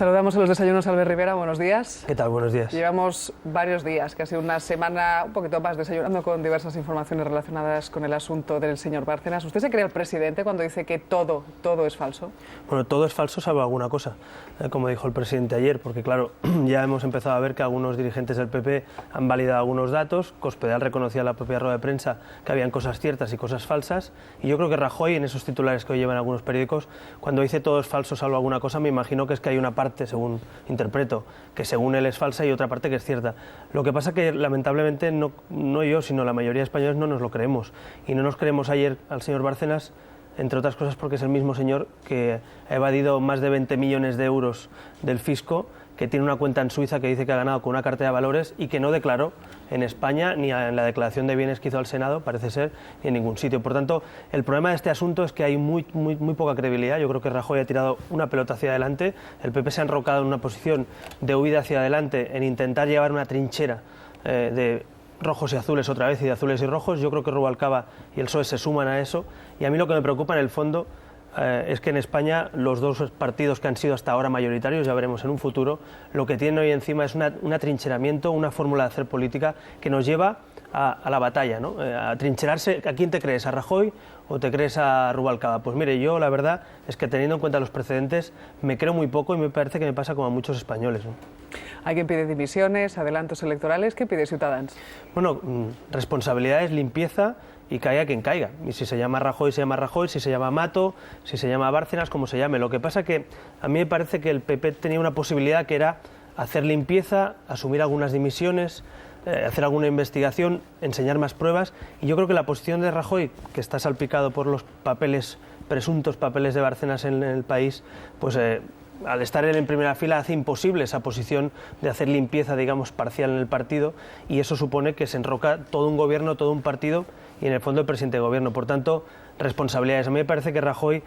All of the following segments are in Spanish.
Saludamos a los desayunos, Albert Rivera, buenos días. ¿Qué tal? Buenos días. Llevamos varios días, casi una semana, un poquito más, desayunando con diversas informaciones relacionadas con el asunto del señor Bárcenas. ¿Usted se cree el presidente cuando dice que todo es falso? Bueno, todo es falso salvo alguna cosa, como dijo el presidente ayer, porque claro, ya hemos empezado a ver que algunos dirigentes del PP han validado algunos datos, Cospedal reconocía en la propia rueda de prensa que habían cosas ciertas y cosas falsas, y yo creo que Rajoy, en esos titulares que hoy llevan algunos periódicos, cuando dice todo es falso salvo alguna cosa, me imagino que es que hay una parte, según interpreto, que según él es falsa y otra parte que es cierta. Lo que pasa que lamentablemente no yo, sino la mayoría de españoles no nos lo creemos. Y no nos creemos ayer al señor Bárcenas, entre otras cosas porque es el mismo señor que ha evadido más de 20 millones de euros del fisco, que tiene una cuenta en Suiza que dice que ha ganado con una cartera de valores y que no declaró en España ni en la declaración de bienes que hizo al Senado, parece ser, ni en ningún sitio. Por tanto, el problema de este asunto es que hay muy poca credibilidad. Yo creo que Rajoy ha tirado una pelota hacia adelante, el PP se ha enrocado en una posición de huida hacia adelante, en intentar llevar una trinchera de rojos y azules otra vez y de azules y rojos. Yo creo que Rubalcaba y el PSOE se suman a eso, y a mí lo que me preocupa en el fondo es que en España los dos partidos que han sido hasta ahora mayoritarios, ya veremos en un futuro, lo que tienen hoy encima es un atrincheramiento, una fórmula de hacer política que nos lleva a la batalla, ¿no? A trincherarse. ¿A quién te crees? ¿A Rajoy o te crees a Rubalcaba? Pues mire, yo la verdad es que teniendo en cuenta los precedentes me creo muy poco y me parece que me pasa como a muchos españoles, ¿no? Hay quien pide dimisiones, adelantos electorales. ¿Qué pide Ciudadanos? Bueno, responsabilidades, limpieza y caiga quien caiga. Y si se llama Rajoy, se llama Rajoy, si se llama Mato, si se llama Bárcenas, como se llame. Lo que pasa que a mí me parece que el PP tenía una posibilidad que era hacer limpieza, asumir algunas dimisiones, hacer alguna investigación, enseñar más pruebas, y yo creo que la posición de Rajoy, que está salpicado por los presuntos papeles de Bárcenas en el país, pues al estar él en primera fila hace imposible esa posición de hacer limpieza, digamos, parcial en el partido, y eso supone que se enroca todo un gobierno, todo un partido y en el fondo el presidente de gobierno. Por tanto, responsabilidades. A mí me parece que Rajoy,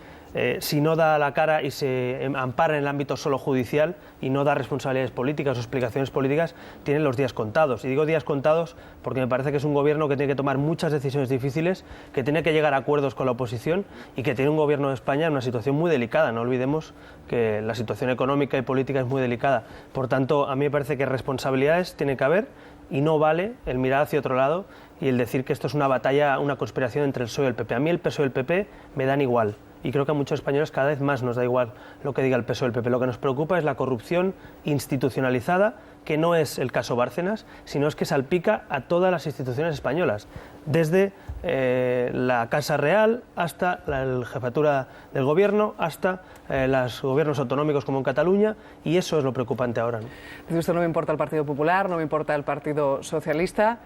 si no da la cara y se ampara en el ámbito solo judicial y no da responsabilidades políticas o explicaciones políticas, tiene los días contados. Y digo días contados porque me parece que es un gobierno que tiene que tomar muchas decisiones difíciles, que tiene que llegar a acuerdos con la oposición y que tiene un gobierno de España en una situación muy delicada. No olvidemos que la situación económica y política es muy delicada. Por tanto, a mí me parece que responsabilidades tiene que haber y no vale el mirar hacia otro lado y el decir que esto es una batalla, una conspiración entre el PSOE y el PP. A mí el PSOE y el PP me dan igual. Y creo que a muchos españoles cada vez más nos da igual lo que diga el PSOE y el PP. Lo que nos preocupa es la corrupción institucionalizada, que no es el caso Bárcenas, sino es que salpica a todas las instituciones españolas, desde la Casa Real hasta la jefatura del gobierno, hasta los gobiernos autonómicos como en Cataluña, y eso es lo preocupante ahora, ¿no? Dice usted, no me importa el Partido Popular, no me importa el Partido Socialista.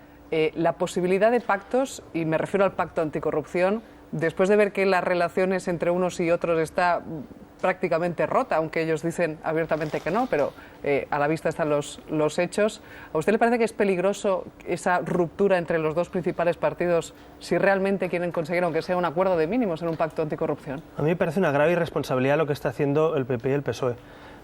La posibilidad de pactos, y me refiero al pacto anticorrupción, después de ver que las relaciones entre unos y otros está prácticamente rota, aunque ellos dicen abiertamente que no, pero a la vista están los hechos. ¿A usted le parece que es peligroso esa ruptura entre los dos principales partidos si realmente quieren conseguir, aunque sea un acuerdo de mínimos, en un pacto anticorrupción? A mí me parece una grave irresponsabilidad lo que está haciendo el PP y el PSOE.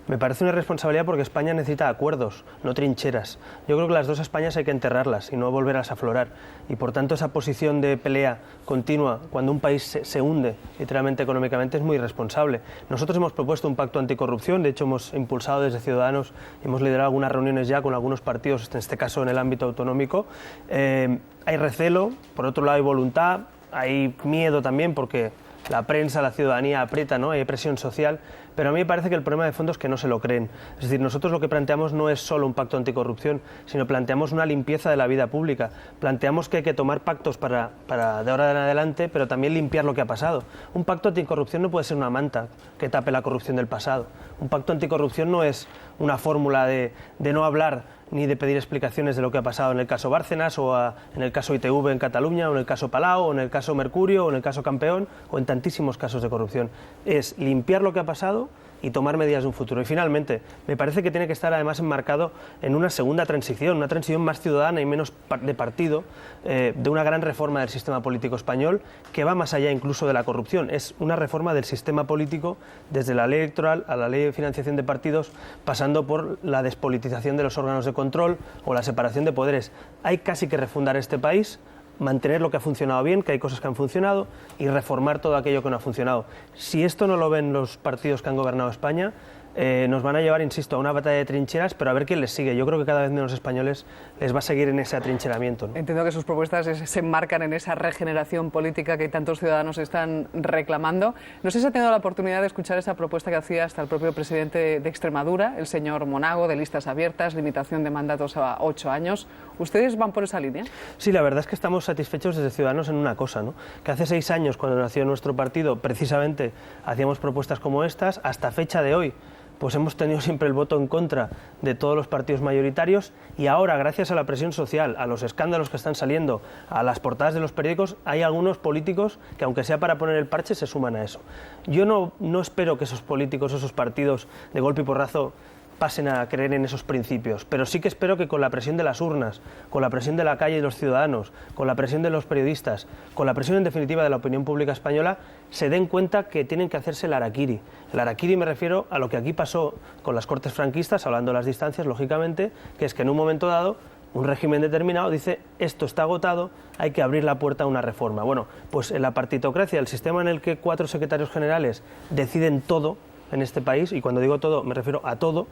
Me parece una irresponsabilidad porque España necesita acuerdos, no trincheras. Yo creo que las dos Españas hay que enterrarlas y no volverlas a aflorar. Y por tanto esa posición de pelea continua cuando un país se hunde literalmente económicamente es muy irresponsable. Nosotros hemos propuesto un pacto anticorrupción, de hecho hemos impulsado desde Ciudadanos, hemos liderado algunas reuniones ya con algunos partidos, en este caso en el ámbito autonómico. Hay recelo, por otro lado hay voluntad, hay miedo también porque la prensa, la ciudadanía aprieta, ¿no? Hay presión social, pero a mí me parece que el problema de fondo es que no se lo creen. Es decir, nosotros lo que planteamos no es solo un pacto anticorrupción, sino planteamos una limpieza de la vida pública. Planteamos que hay que tomar pactos para de ahora en adelante, pero también limpiar lo que ha pasado. Un pacto anticorrupción no puede ser una manta que tape la corrupción del pasado. Un pacto anticorrupción no es una fórmula de no hablar ni de pedir explicaciones de lo que ha pasado en el caso Bárcenas o en el caso ITV en Cataluña o en el caso Palau o en el caso Mercurio o en el caso Campeón o en tantísimos casos de corrupción. Es limpiar lo que ha pasado y tomar medidas de un futuro. Y finalmente, me parece que tiene que estar además enmarcado en una segunda transición, una transición más ciudadana y menos de partido, de una gran reforma del sistema político español que va más allá incluso de la corrupción. Es una reforma del sistema político desde la ley electoral a la ley de financiación de partidos, pasando por la despolitización de los órganos de control o la separación de poderes. Hay casi que refundar este país, mantener lo que ha funcionado bien, que hay cosas que han funcionado, y reformar todo aquello que no ha funcionado. Si esto no lo ven los partidos que han gobernado España, nos van a llevar, insisto, a una batalla de trincheras, pero a ver quién les sigue. Yo creo que cada vez menos españoles les va a seguir en ese atrincheramiento, ¿no? Entiendo que sus propuestas se enmarcan en esa regeneración política que tantos ciudadanos están reclamando. No sé si ha tenido la oportunidad de escuchar esa propuesta que hacía hasta el propio presidente de Extremadura, el señor Monago, de listas abiertas, limitación de mandatos a 8 años. ¿Ustedes van por esa línea? Sí, la verdad es que estamos satisfechos desde Ciudadanos en una cosa, ¿no? Que hace 6 años, cuando nació nuestro partido, precisamente hacíamos propuestas como estas, hasta fecha de hoy, pues hemos tenido siempre el voto en contra de todos los partidos mayoritarios, y ahora, gracias a la presión social, a los escándalos que están saliendo, a las portadas de los periódicos, hay algunos políticos que, aunque sea para poner el parche, se suman a eso. Yo no espero que esos políticos, esos partidos de golpe y porrazo pasen a creer en esos principios, pero sí que espero que con la presión de las urnas, con la presión de la calle y los ciudadanos, con la presión de los periodistas, con la presión en definitiva de la opinión pública española, se den cuenta que tienen que hacerse el harakiri. El harakiri me refiero a lo que aquí pasó con las Cortes franquistas, hablando de las distancias, lógicamente, que es que en un momento dado un régimen determinado dice: esto está agotado, hay que abrir la puerta a una reforma. Bueno, pues en la partitocracia, el sistema en el que 4 secretarios generales deciden todo en este país, y cuando digo todo me refiero a todo,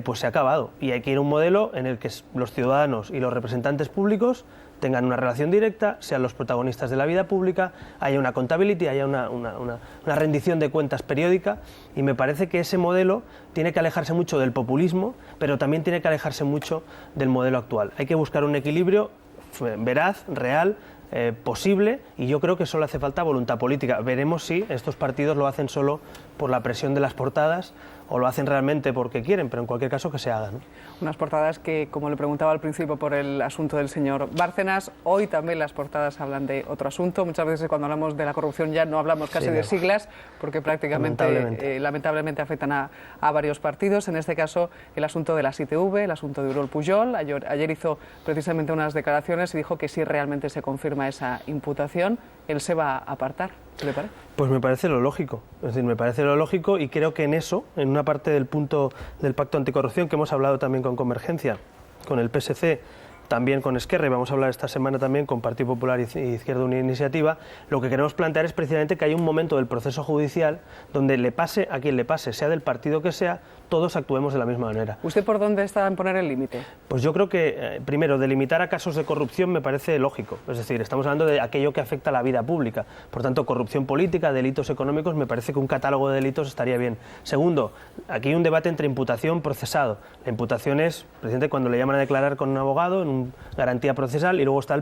pues se ha acabado, y hay que ir a un modelo en el que los ciudadanos y los representantes públicos tengan una relación directa, sean los protagonistas de la vida pública, haya una accountability, haya una rendición de cuentas periódica, y me parece que ese modelo tiene que alejarse mucho del populismo, pero también tiene que alejarse mucho del modelo actual. Hay que buscar un equilibrio veraz, real, posible, y yo creo que solo hace falta voluntad política. Veremos si estos partidos lo hacen solo por la presión de las portadas o lo hacen realmente porque quieren, pero en cualquier caso que se hagan, ¿no? Unas portadas que, como le preguntaba al principio por el asunto del señor Bárcenas, hoy también las portadas hablan de otro asunto. Muchas veces cuando hablamos de la corrupción ya no hablamos casi de siglas, porque prácticamente, lamentablemente afectan a varios partidos. En este caso, el asunto de las ITV, el asunto de Oriol Pujol. Ayer hizo precisamente unas declaraciones y dijo que si realmente se confirma esa imputación, él se va a apartar. ¿Qué le parece? Pues me parece lo lógico, es decir, me parece lo lógico, y creo que en eso, en una parte del punto del pacto anticorrupción que hemos hablado también con Convergencia, con el PSC, también con Esquerra, y vamos a hablar esta semana también con Partido Popular y Izquierda Unida Iniciativa, lo que queremos plantear es precisamente que hay un momento del proceso judicial donde le pase a quien le pase, sea del partido que sea, todos actuemos de la misma manera. ¿Usted por dónde está en poner el límite? Pues yo creo que, primero, delimitar a casos de corrupción me parece lógico. Es decir, estamos hablando de aquello que afecta a la vida pública. Por tanto, corrupción política, delitos económicos, me parece que un catálogo de delitos estaría bien. Segundo, aquí hay un debate entre imputación y procesado. La imputación es, presidente, cuando le llaman a declarar con un abogado, en una garantía procesal, y luego está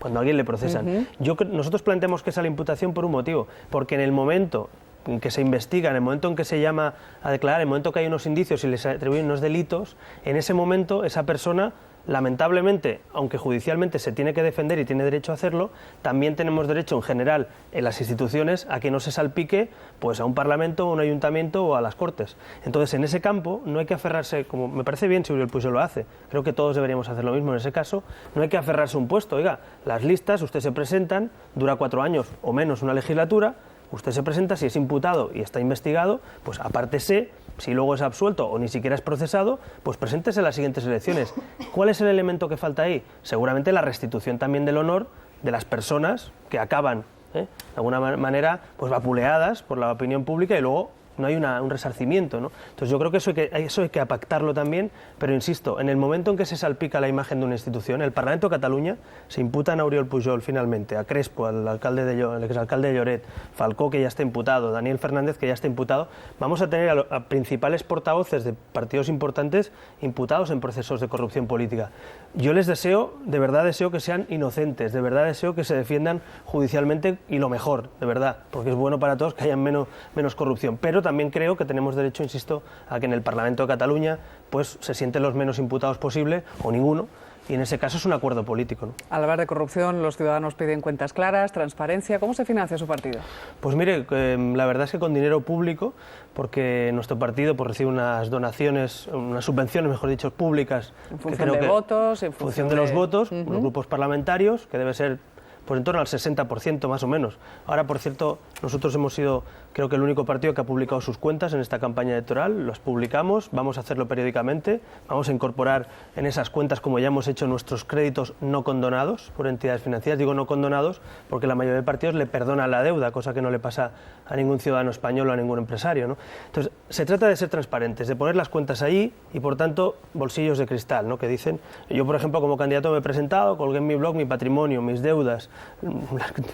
cuando a alguien le procesan. Nosotros planteamos que esa la imputación por un motivo, porque en el momento en que se investiga, en el momento en que se llama a declarar, en el momento que hay unos indicios y les atribuyen unos delitos, en ese momento esa persona, lamentablemente, aunque judicialmente se tiene que defender y tiene derecho a hacerlo, también tenemos derecho en general en las instituciones a que no se salpique pues a un parlamento, a un ayuntamiento o a las Cortes. Entonces, en ese campo no hay que aferrarse, como me parece bien si Oriol Pujol lo hace, creo que todos deberíamos hacer lo mismo en ese caso, no hay que aferrarse a un puesto. Oiga, las listas, ustedes se presentan, dura 4 años o menos una legislatura, usted se presenta, si es imputado y está investigado, pues apártese. Si luego es absuelto o ni siquiera es procesado, pues preséntese en las siguientes elecciones. ¿Cuál es el elemento que falta ahí? Seguramente la restitución también del honor de las personas que acaban, de alguna manera, pues vapuleadas por la opinión pública, y luego no hay un resarcimiento, ¿no? Entonces yo creo que eso hay que pactarlo también, pero insisto, en el momento en que se salpica la imagen de una institución, el Parlamento de Cataluña se imputan a Oriol Pujol finalmente, a Crespo, al exalcalde de Lloret, Falcó, que ya está imputado, Daniel Fernández, que ya está imputado, vamos a tener a principales portavoces de partidos importantes imputados en procesos de corrupción política. Yo les deseo, de verdad deseo que sean inocentes, de verdad deseo que se defiendan judicialmente, y lo mejor, de verdad, porque es bueno para todos que haya menos corrupción, pero también creo que tenemos derecho, insisto, a que en el Parlamento de Cataluña pues se sienten los menos imputados posible, o ninguno, y en ese caso es un acuerdo político, ¿no? Al hablar de corrupción, los ciudadanos piden cuentas claras, transparencia. ¿Cómo se financia su partido? Pues mire, la verdad es que con dinero público, porque nuestro partido pues recibe unas donaciones, unas subvenciones, mejor dicho, públicas. En función de votos, en función de los votos, los grupos parlamentarios, que debe ser pues en torno al 60% más o menos. Ahora, por cierto, nosotros hemos sido, creo que el único partido que ha publicado sus cuentas en esta campaña electoral, las publicamos, vamos a hacerlo periódicamente, vamos a incorporar en esas cuentas, como ya hemos hecho, nuestros créditos no condonados por entidades financieras. Digo no condonados porque la mayoría de partidos le perdonan la deuda, cosa que no le pasa a ningún ciudadano español o a ningún empresario, ¿no? Entonces, se trata de ser transparentes, de poner las cuentas allí y, por tanto, bolsillos de cristal, ¿no? Que dicen, yo, por ejemplo, como candidato me he presentado, colgué en mi blog mi patrimonio, mis deudas,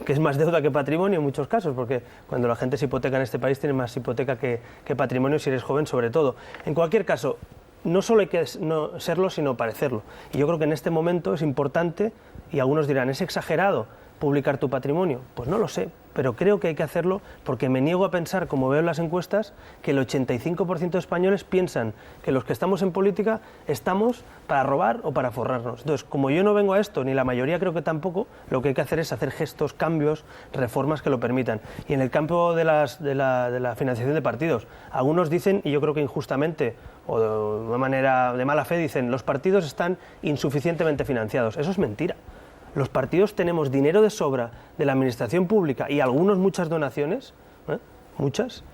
que es más deuda que patrimonio en muchos casos, porque cuando la gente se hipoteca en este país tiene más hipoteca que patrimonio si eres joven, sobre todo. En cualquier caso, no solo hay que no serlo, sino parecerlo. Y yo creo que en este momento es importante, y algunos dirán, ¿es exagerado publicar tu patrimonio? Pues no lo sé, pero creo que hay que hacerlo porque me niego a pensar, como veo en las encuestas, que el 85% de españoles piensan que los que estamos en política estamos para robar o para forrarnos. Entonces, como yo no vengo a esto, ni la mayoría creo que tampoco, lo que hay que hacer es hacer gestos, cambios, reformas que lo permitan. Y en el campo de la financiación de partidos, algunos dicen, y yo creo que injustamente, o de una manera de mala fe, dicen, los partidos están insuficientemente financiados. Eso es mentira. Los partidos tenemos dinero de sobra de la administración pública y algunos muchas donaciones, muchas,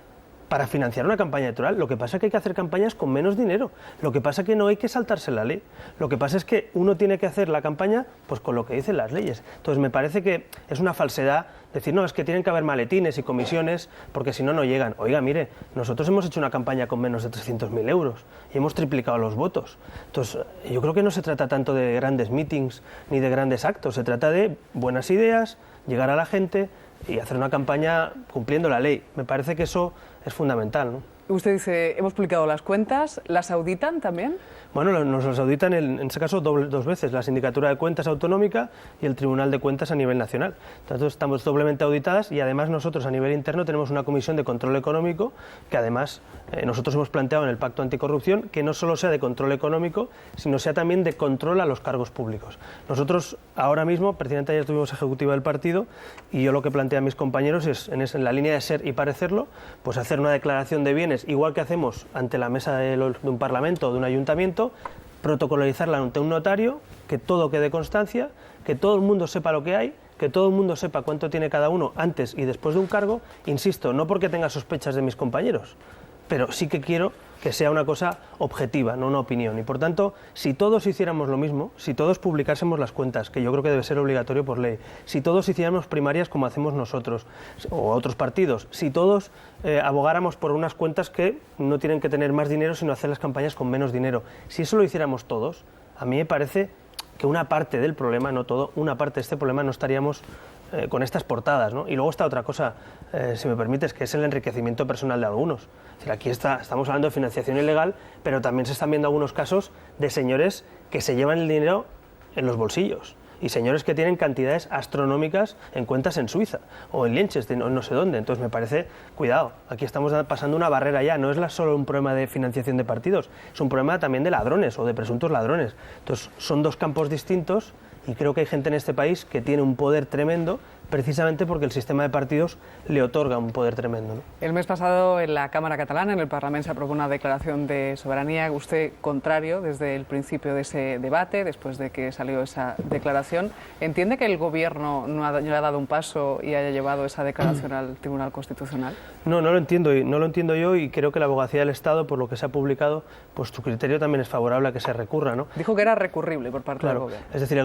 para financiar una campaña electoral. Lo que pasa es que hay que hacer campañas con menos dinero. Lo que pasa es que no hay que saltarse la ley. Lo que pasa es que uno tiene que hacer la campaña pues con lo que dicen las leyes. Entonces me parece que es una falsedad decir, no, es que tienen que haber maletines y comisiones porque si no, no llegan. Oiga, mire, nosotros hemos hecho una campaña con menos de 300.000 euros y hemos triplicado los votos. Entonces, yo creo que no se trata tanto de grandes meetings ni de grandes actos, se trata de buenas ideas, llegar a la gente y hacer una campaña cumpliendo la ley. Me parece que eso es fundamental, ¿no? Usted dice, hemos publicado las cuentas, ¿las auditan también? Bueno, nos las auditan en ese caso dos veces, la Sindicatura de Cuentas Autonómica y el Tribunal de Cuentas a nivel nacional. Entonces estamos doblemente auditadas y además nosotros a nivel interno tenemos una comisión de control económico que además nosotros hemos planteado en el Pacto Anticorrupción que no solo sea de control económico, sino sea también de control a los cargos públicos. Nosotros ahora mismo, precisamente ayer tuvimos ejecutiva del partido y yo lo que planteo a mis compañeros es en la línea de ser y parecerlo, pues hacer una declaración de bienes igual que hacemos ante la mesa de un parlamento o de un ayuntamiento, protocolarizarla ante un notario, que todo quede constancia, que todo el mundo sepa lo que hay, que todo el mundo sepa cuánto tiene cada uno antes y después de un cargo, insisto, no porque tenga sospechas de mis compañeros, pero sí que quiero que sea una cosa objetiva, no una opinión. Y por tanto, si todos hiciéramos lo mismo, si todos publicásemos las cuentas, que yo creo que debe ser obligatorio por ley, si todos hiciéramos primarias como hacemos nosotros o otros partidos, si todos abogáramos por unas cuentas que no tienen que tener más dinero, sino hacer las campañas con menos dinero, si eso lo hiciéramos todos, a mí me parece que una parte del problema, no todo, una parte de este problema no estaríamos con estas portadas, ¿no? Y luego está otra cosa, si me permites, que es el enriquecimiento personal de algunos. Es decir, aquí estamos hablando de financiación ilegal, pero también se están viendo algunos casos de señores que se llevan el dinero en los bolsillos y señores que tienen cantidades astronómicas en cuentas en Suiza o en Liechtenstein o no sé dónde. Entonces me parece, cuidado, aquí estamos pasando una barrera ya, no es solo un problema de financiación de partidos, es un problema también de ladrones o de presuntos ladrones. Entonces son dos campos distintos y creo que hay gente en este país que tiene un poder tremendo precisamente porque el sistema de partidos le otorga un poder tremendo, ¿no? El mes pasado en la Cámara Catalana, en el Parlamento, se aprobó una declaración de soberanía. Usted, contrario desde el principio de ese debate, después de que salió esa declaración, ¿entiende que el Gobierno no ha dado un paso y haya llevado esa declaración al Tribunal Constitucional? No lo entiendo, y no lo entiendo yo, y creo que la Abogacía del Estado, por lo que se ha publicado, pues su criterio también es favorable a que se recurra, ¿no? Dijo que era recurrible por parte del Gobierno. Es decir,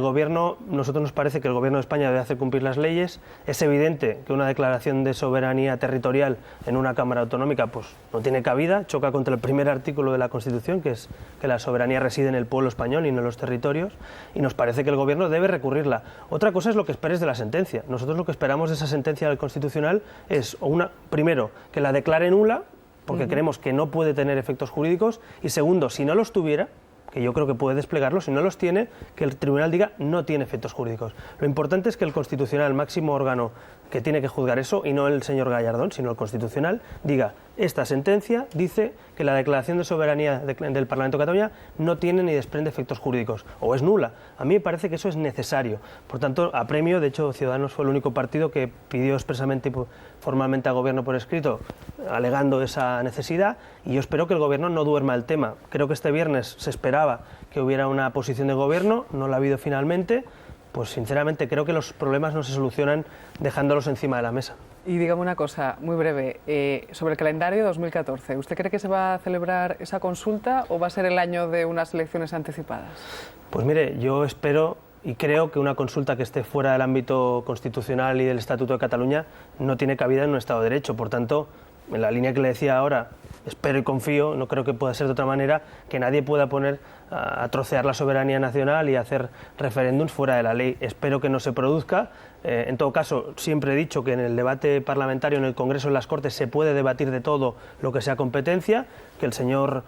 nosotros nos parece que el Gobierno de España debe hacer cumplir las leyes. Es evidente que una declaración de soberanía territorial en una Cámara Autonómica pues no tiene cabida, choca contra el primer artículo de la Constitución, que es que la soberanía reside en el pueblo español y no en los territorios, y nos parece que el Gobierno debe recurrirla. Otra cosa es lo que esperes de la sentencia. Nosotros lo que esperamos de esa sentencia del Constitucional es, primero, que la declare nula, porque creemos que no puede tener efectos jurídicos, y segundo, si no los tuviera, que yo creo que puede desplegarlos, si no los tiene, que el tribunal diga no tiene efectos jurídicos. Lo importante es que el Constitucional, el máximo órgano que tiene que juzgar eso, y no el señor Gallardón, sino el Constitucional, diga, esta sentencia dice que la declaración de soberanía del Parlamento de Cataluña no tiene ni desprende efectos jurídicos, o es nula. A mí me parece que eso es necesario. Por tanto, apremio, de hecho, Ciudadanos fue el único partido que pidió expresamente y formalmente al Gobierno por escrito, alegando esa necesidad, y yo espero que el Gobierno no duerma el tema. Creo que este viernes se esperaba que hubiera una posición de Gobierno, no la ha habido finalmente. pues sinceramente creo que los problemas no se solucionan dejándolos encima de la mesa. Y dígame una cosa muy breve, sobre el calendario 2014, ¿usted cree que se va a celebrar esa consulta o va a ser el año de unas elecciones anticipadas? Pues mire, yo espero y creo que una consulta que esté fuera del ámbito constitucional y del Estatuto de Cataluña no tiene cabida en un Estado de Derecho. Por tanto, en la línea que le decía ahora, espero y confío, no creo que pueda ser de otra manera, que nadie pueda poner a trocear la soberanía nacional y hacer referéndums fuera de la ley. Espero que no se produzca. En todo caso, siempre he dicho que en el debate parlamentario, en el Congreso, en las Cortes, se puede debatir de todo lo que sea competencia, que el señor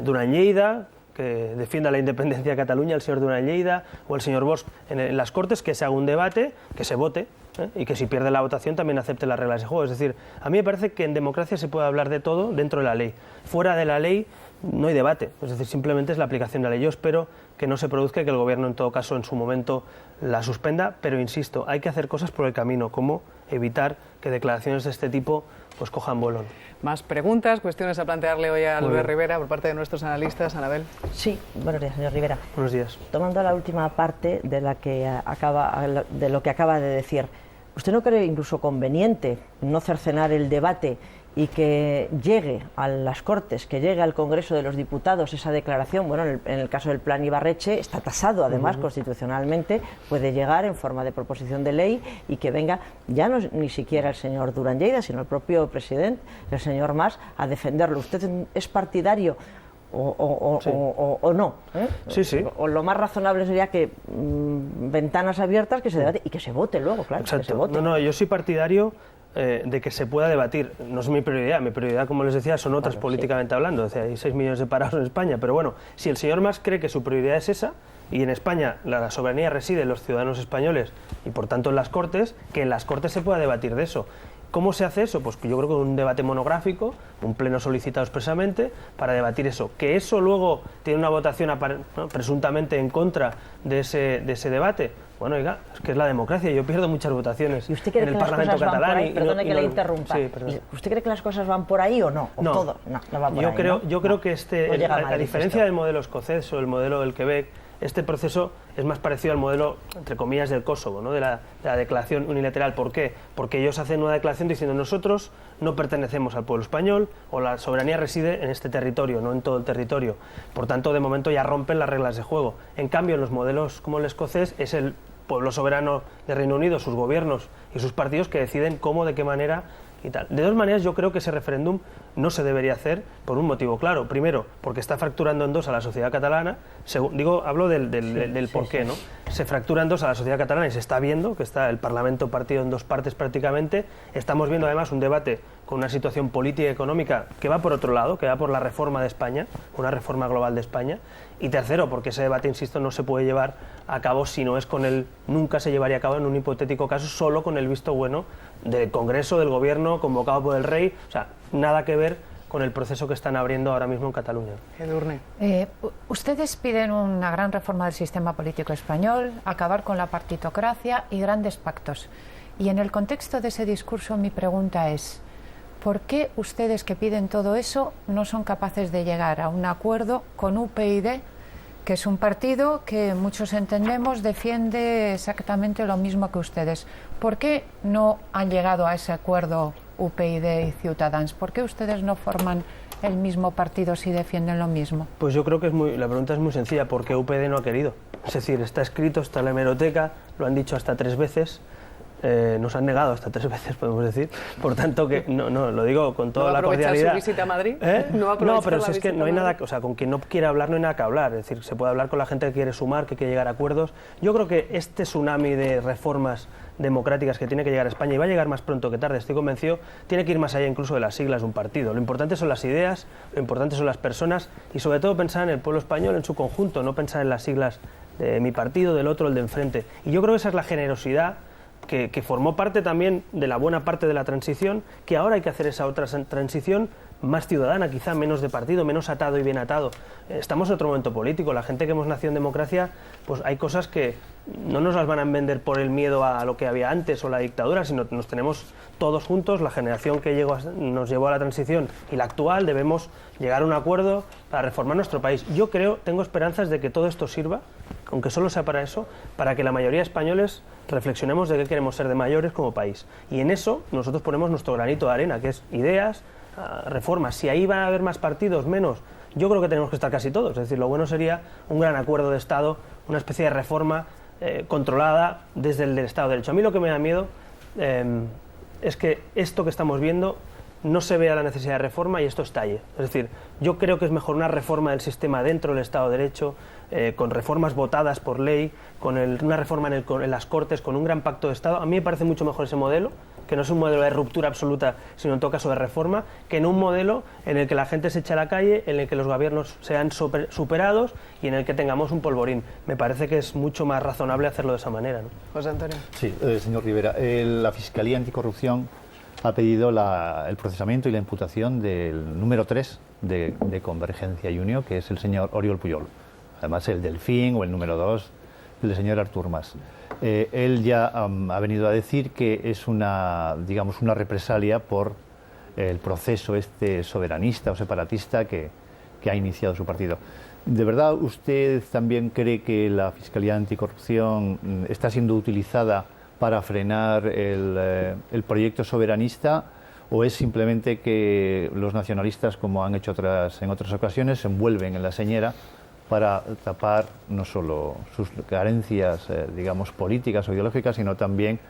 Duran Lleida, que defienda la independencia de Cataluña, el señor Duran Lleida o el señor Bosch en las Cortes, que se haga un debate, que se vote, y que si pierde la votación también acepte las reglas de juego. Es decir, a mí me parece que en democracia se puede hablar de todo dentro de la ley. Fuera de la ley no hay debate, es decir, simplemente es la aplicación de la ley. Yo espero que no se produzca y que el Gobierno en todo caso en su momento la suspenda, pero insisto, hay que hacer cosas por el camino, como evitar que declaraciones de este tipo pues cojan vuelo. Más preguntas, cuestiones a plantearle hoy a Albert Rivera por parte de nuestros analistas. Anabel. Sí, buenos días, señor Rivera. Buenos días. Tomando la última parte de lo que acaba de decir, ¿usted no cree incluso conveniente no cercenar el debate y que llegue a las Cortes, que llegue al Congreso de los Diputados esa declaración? Bueno, en el caso del plan Ibarretxe está tasado además constitucionalmente, puede llegar en forma de proposición de ley y que venga ya no ni siquiera el señor Duran Lleida, sino el propio presidente, el señor Mas, a defenderlo. ¿Usted es partidario o no? Sí, sí. O lo más razonable sería que ventanas abiertas, que se debate y que se vote luego, claro. Exacto. Que se vote. No, yo soy partidario de que se pueda debatir. No es mi prioridad, como les decía, son otras políticamente hablando. O sea, hay 6 millones de parados en España, pero bueno, si el señor Mas cree que su prioridad es esa, y en España la soberanía reside en los ciudadanos españoles y por tanto en las Cortes, que en las Cortes se pueda debatir de eso. ¿Cómo se hace eso? Pues yo creo que un debate monográfico, un pleno solicitado expresamente para debatir eso. Que eso luego tiene una votación presuntamente en contra de ese debate. Bueno, oiga, es que es la democracia, yo pierdo muchas votaciones en el Parlamento catalán. Perdone que le interrumpa. Sí, ¿Usted cree que las cosas van por ahí o no? ¿O no, todo? No va por ahí, yo creo que a diferencia esto. del modelo escocés o el modelo del Quebec, este proceso es más parecido al modelo, entre comillas, del Kosovo, ¿no? de la declaración unilateral. ¿Por qué? Porque ellos hacen una declaración diciendo nosotros no pertenecemos al pueblo español o la soberanía reside en este territorio, no en todo el territorio. Por tanto, de momento ya rompen las reglas de juego. En cambio, en los modelos como el escocés es el pueblo soberano de Reino Unido, sus gobiernos y sus partidos que deciden cómo, de qué manera y tal. De dos maneras, yo creo que ese referéndum no se debería hacer por un motivo claro. Primero, porque está fracturando en dos a la sociedad catalana. Hablo del porqué, ¿no? Se fractura en dos a la sociedad catalana y se está viendo que está el Parlamento partido en dos partes prácticamente. Estamos viendo además un debate con una situación política y económica que va por otro lado, que va por la reforma de España, una reforma global de España. Y tercero, porque ese debate, insisto, no se puede llevar a cabo si no es nunca se llevaría a cabo en un hipotético caso solo con el visto bueno del Congreso, del Gobierno, convocado por el Rey. O sea, nada que ver con el proceso que están abriendo ahora mismo en Cataluña. Edurne. Ustedes piden una gran reforma del sistema político español, acabar con la partitocracia y grandes pactos. Y en el contexto de ese discurso mi pregunta es, ¿por qué ustedes que piden todo eso no son capaces de llegar a un acuerdo con UPyD, que es un partido que muchos entendemos defiende exactamente lo mismo que ustedes? ¿Por qué no han llegado a ese acuerdo UPyD y Ciutadans? ¿Por qué ustedes no forman el mismo partido si defienden lo mismo? Pues yo creo que la pregunta es muy sencilla, porque UPyD no ha querido. Es decir, está escrito, está en la hemeroteca, lo han dicho hasta 3 veces. Nos han negado hasta 3 veces, podemos decir. Por tanto, que no lo digo con toda la cordialidad. ¿No su visita a Madrid? No, pero si es que no hay nada, o sea, con quien no quiere hablar no hay nada que hablar. Es decir, se puede hablar con la gente que quiere sumar, que quiere llegar a acuerdos. Yo creo que este tsunami de reformas democráticas que tiene que llegar a España, y va a llegar más pronto que tarde, estoy convencido, tiene que ir más allá incluso de las siglas de un partido. Lo importante son las ideas, lo importante son las personas y sobre todo pensar en el pueblo español en su conjunto, no pensar en las siglas de mi partido, del otro, el de enfrente. Y yo creo que esa es la generosidad que formó parte también de la buena parte de la transición, que ahora hay que hacer esa otra transición más ciudadana, quizá menos de partido, menos atado y bien atado. Estamos en otro momento político, la gente que hemos nacido en democracia, pues hay cosas que no nos las van a vender por el miedo a lo que había antes o la dictadura, sino que nos tenemos todos juntos, la generación que nos llevó a la transición y la actual, debemos llegar a un acuerdo para reformar nuestro país. Yo tengo esperanzas de que todo esto sirva, aunque solo sea para eso, para que la mayoría de españoles reflexionemos de qué queremos ser de mayores como país. Y en eso nosotros ponemos nuestro granito de arena, que es ideas, reformas. Si ahí va a haber más partidos, menos, yo creo que tenemos que estar casi todos. Es decir, lo bueno sería un gran acuerdo de Estado, una especie de reforma controlada desde el del Estado de Derecho. A mí lo que me da miedo es que esto que estamos viendo no se vea la necesidad de reforma y esto estalle. Es decir, yo creo que es mejor una reforma del sistema dentro del Estado de Derecho, con reformas votadas por ley, con una reforma en las Cortes, con un gran pacto de Estado. A mí me parece mucho mejor ese modelo, que no es un modelo de ruptura absoluta, sino en todo caso de reforma, que en un modelo en el que la gente se eche a la calle, en el que los gobiernos sean superados y en el que tengamos un polvorín. Me parece que es mucho más razonable hacerlo de esa manera, ¿no? José Antonio. Sí, señor Rivera, la Fiscalía Anticorrupción ha pedido el procesamiento y la imputación del número 3 de Convergencia y Unió, que es el señor Oriol Pujol. Además, el Delfín, o el número 2, el señor Artur Mas. Él ya ha venido a decir que es una represalia por el proceso soberanista o separatista que ha iniciado su partido. ¿De verdad usted también cree que la Fiscalía Anticorrupción está siendo utilizada para frenar el proyecto soberanista, o es simplemente que los nacionalistas, como han hecho en otras ocasiones, se envuelven en la señera para tapar no solo sus carencias, políticas o ideológicas, sino también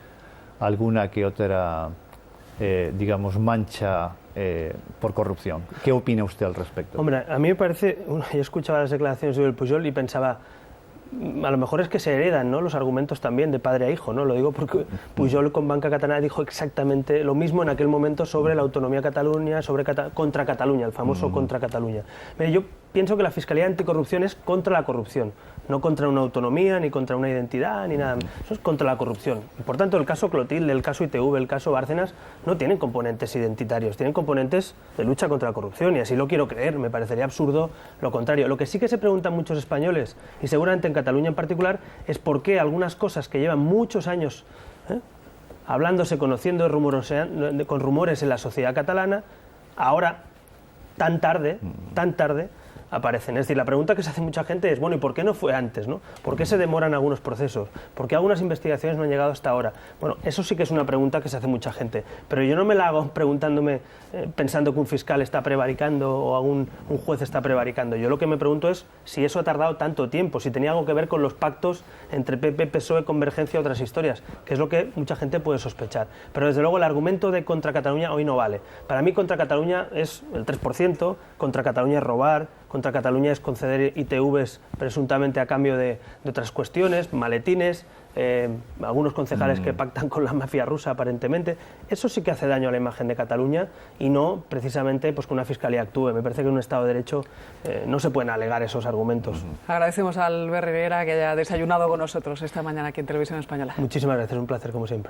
alguna que otra, mancha por corrupción? ¿Qué opina usted al respecto? Hombre, a mí me parece, yo escuchaba las declaraciones de Pujol y pensaba, a lo mejor es que se heredan, ¿no?, los argumentos también de padre a hijo, ¿no? Lo digo porque Pujol con Banca Catalana dijo exactamente lo mismo en aquel momento sobre la autonomía de Cataluña, contra Cataluña, el famoso contra Cataluña. Mire, yo pienso que la Fiscalía Anticorrupción es contra la corrupción, no contra una autonomía, ni contra una identidad, ni nada. Eso es contra la corrupción. Y por tanto, el caso Clotilde, el caso ITV, el caso Bárcenas, no tienen componentes identitarios, tienen componentes de lucha contra la corrupción, y así lo quiero creer. Me parecería absurdo lo contrario. Lo que sí que se preguntan muchos españoles, y seguramente en Cataluña en particular, es por qué algunas cosas que llevan muchos años hablándose, conociendo, con rumores en la sociedad catalana, ahora, tan tarde, aparecen. Es decir, la pregunta que se hace mucha gente es, bueno, ¿y por qué no fue antes, no? ¿Por qué se demoran algunos procesos? ¿Por qué algunas investigaciones no han llegado hasta ahora? Bueno, eso sí que es una pregunta que se hace mucha gente, pero yo no me la hago preguntándome, pensando que un fiscal está prevaricando o un juez está prevaricando. Yo lo que me pregunto es si eso ha tardado tanto tiempo, si tenía algo que ver con los pactos entre PP, PSOE, Convergencia y otras historias, que es lo que mucha gente puede sospechar. Pero desde luego el argumento de contra Cataluña hoy no vale. Para mí contra Cataluña es el 3%, contra Cataluña es robar, contra Cataluña es conceder ITVs presuntamente a cambio de otras cuestiones, maletines, algunos concejales que pactan con la mafia rusa aparentemente. Eso sí que hace daño a la imagen de Cataluña, y no precisamente pues que una fiscalía actúe. Me parece que en un Estado de Derecho no se pueden alegar esos argumentos. Agradecemos a Albert Rivera que haya desayunado con nosotros esta mañana aquí en Televisión Española. Muchísimas gracias, un placer como siempre.